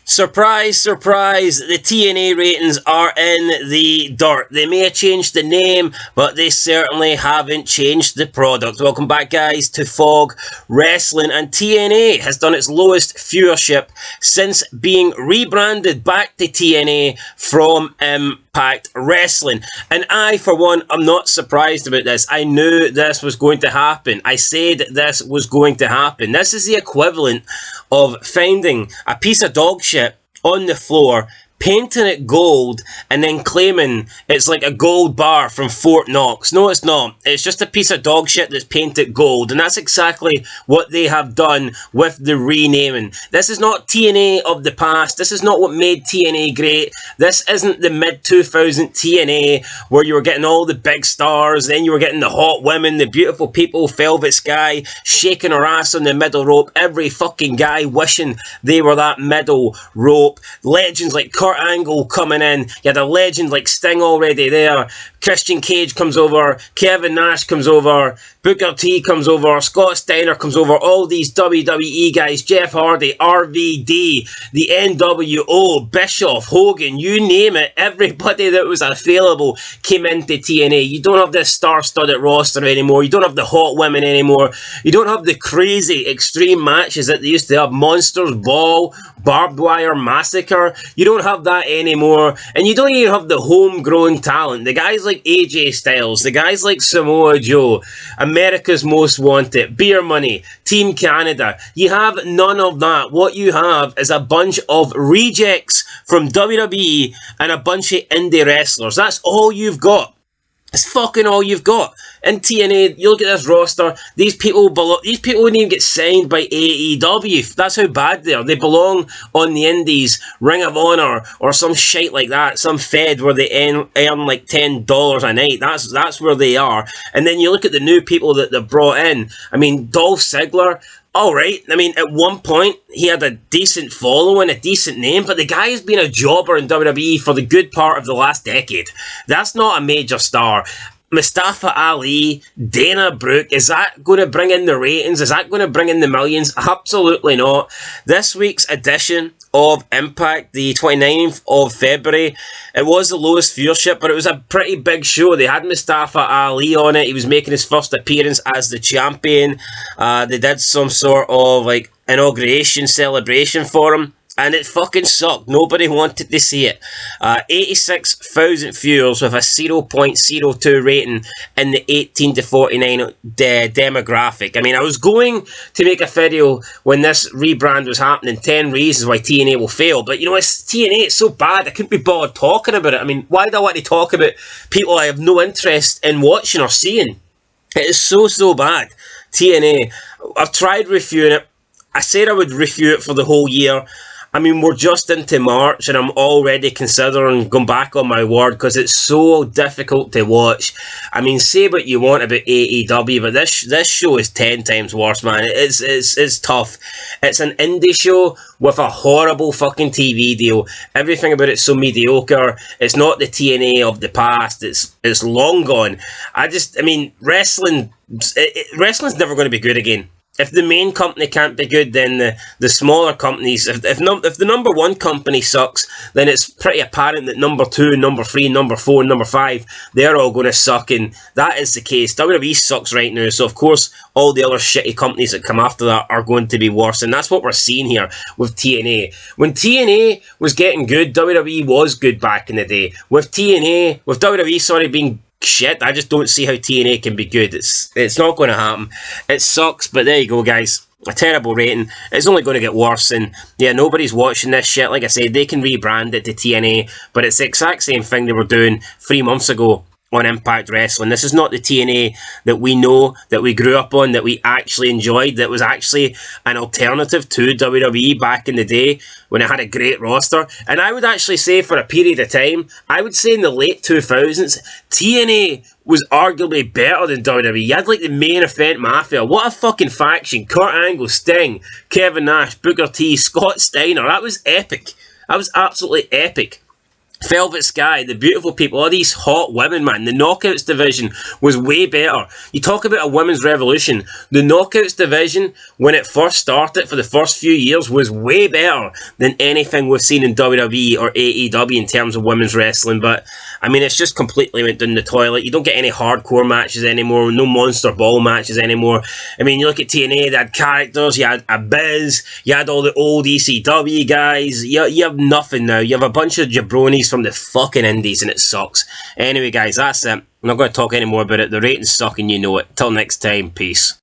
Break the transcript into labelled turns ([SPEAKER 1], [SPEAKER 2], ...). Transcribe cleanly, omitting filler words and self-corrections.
[SPEAKER 1] Surprise, surprise, the TNA ratings are in the dirt. They may have changed the name, but they certainly haven't changed the product. Welcome back, guys, to Fog Wrestling. And TNA has done its lowest viewership since being rebranded back to TNA from Impact Wrestling. And I, for one, am not surprised about this. I knew this was going to happen. I said this was going to happen. This is the equivalent of finding a piece of dog shit on the floor, painting it gold, and then claiming it's like a gold bar from Fort Knox. No, it's not. It's just a piece of dog shit that's painted gold, and that's exactly what they have done with the renaming. This is not TNA of the past. This is not what made TNA great. This isn't the mid-2000 TNA where you were getting all the big stars, then you were getting the hot women, the beautiful people, Velvet Sky, shaking her ass on the middle rope, every fucking guy wishing they were that middle rope. Legends like Kurt Angle coming in. You had a legend like Sting already there. Christian Cage comes over. Kevin Nash comes over. Booker T comes over. Scott Steiner comes over. All these WWE guys. Jeff Hardy, RVD, the NWO, Bischoff, Hogan, you name it. Everybody that was available came into TNA. You don't have this star-studded roster anymore. You don't have the hot women anymore. You don't have the crazy extreme matches that they used to have. Monsters Ball, Barbed Wire Massacre. You don't have that anymore. And you don't even have the homegrown talent. The guys like AJ Styles, the guys like Samoa Joe, America's Most Wanted, Beer Money, Team Canada. You have none of that. What you have is a bunch of rejects from WWE and a bunch of indie wrestlers. That's all you've got. It's fucking all you've got. In TNA, you look at this roster, these people wouldn't even get signed by AEW. That's how bad they are. They belong on the indies, Ring of Honor, or some shit like that, some fed where they earn like $10 a night. That's where they are. And then you look at the new people that they've brought in. I mean, Dolph Ziggler, alright, I mean, at one point, he had a decent following, a decent name, but the guy has been a jobber in WWE for the good part of the last decade. That's not a major star. Mustafa Ali, Dana Brooke, is that going to bring in the ratings? Is that going to bring in the millions? Absolutely not. This week's edition of Impact, the 29th of February, it was the lowest viewership, but it was a pretty big show. They had Mustafa Ali on it. He was making his first appearance as the champion. They did some sort of like inauguration celebration for him, and it fucking sucked. Nobody wanted to see it. 86,000 viewers with a 0.02 rating in the 18 to 49 demographic. I mean, I was going to make a video when this rebrand was happening, 10 reasons why TNA will fail. But, you know, it's TNA, it's so bad, I couldn't be bothered talking about it. I mean, why do I want to talk about people I have no interest in watching or seeing? It is so bad. TNA, I've tried reviewing it. I said I would review it for the whole year. I mean, we're just into March and I'm already considering going back on my word because it's so difficult to watch. I mean, say what you want about AEW, but this show is 10 times worse, man. It's tough. It's an indie show with a horrible fucking TV deal. Everything about it's so mediocre. It's not the TNA of the past. It's long gone. I mean, wrestling's never going to be good again. If the main company can't be good, then the smaller companies, if the number one company sucks, then it's pretty apparent that number two, number three, number four, and number five, they're all going to suck, and that is the case. WWE sucks right now, so of course all the other shitty companies that come after that are going to be worse, and that's what we're seeing here with TNA. When TNA was getting good, WWE was good back in the day. With WWE being shit, I just don't see how TNA can be good. It's not going to happen. It sucks, but there you go, guys. A terrible rating. It's only going to get worse, and yeah, nobody's watching this shit. Like I said, they can rebrand it to TNA, but it's the exact same thing they were doing 3 months ago on Impact Wrestling. This is not the TNA that we know, that we grew up on, that we actually enjoyed, that was actually an alternative to WWE back in the day when it had a great roster. And I would actually say for a period of time, I would say in the late 2000s, TNA was arguably better than WWE. You had like the main event mafia. What a fucking faction. Kurt Angle, Sting, Kevin Nash, Booker T, Scott Steiner. That was epic. That was absolutely epic. Velvet Sky, the beautiful people, all these hot women, man. The Knockouts division was way better. You talk about a women's revolution. The Knockouts division, when it first started for the first few years, was way better than anything we've seen in WWE or AEW in terms of women's wrestling. But, I mean, it's just completely went down the toilet. You don't get any hardcore matches anymore, no Monster Ball matches anymore. I mean, you look at TNA, they had characters, you had Abyss, you had all the old ECW guys. You have nothing now. You have a bunch of jabronis from the fucking indies, and it sucks. Anyway, guys, that's it. I'm not going to talk any more about it. The ratings suck and you know it. Till next time, peace.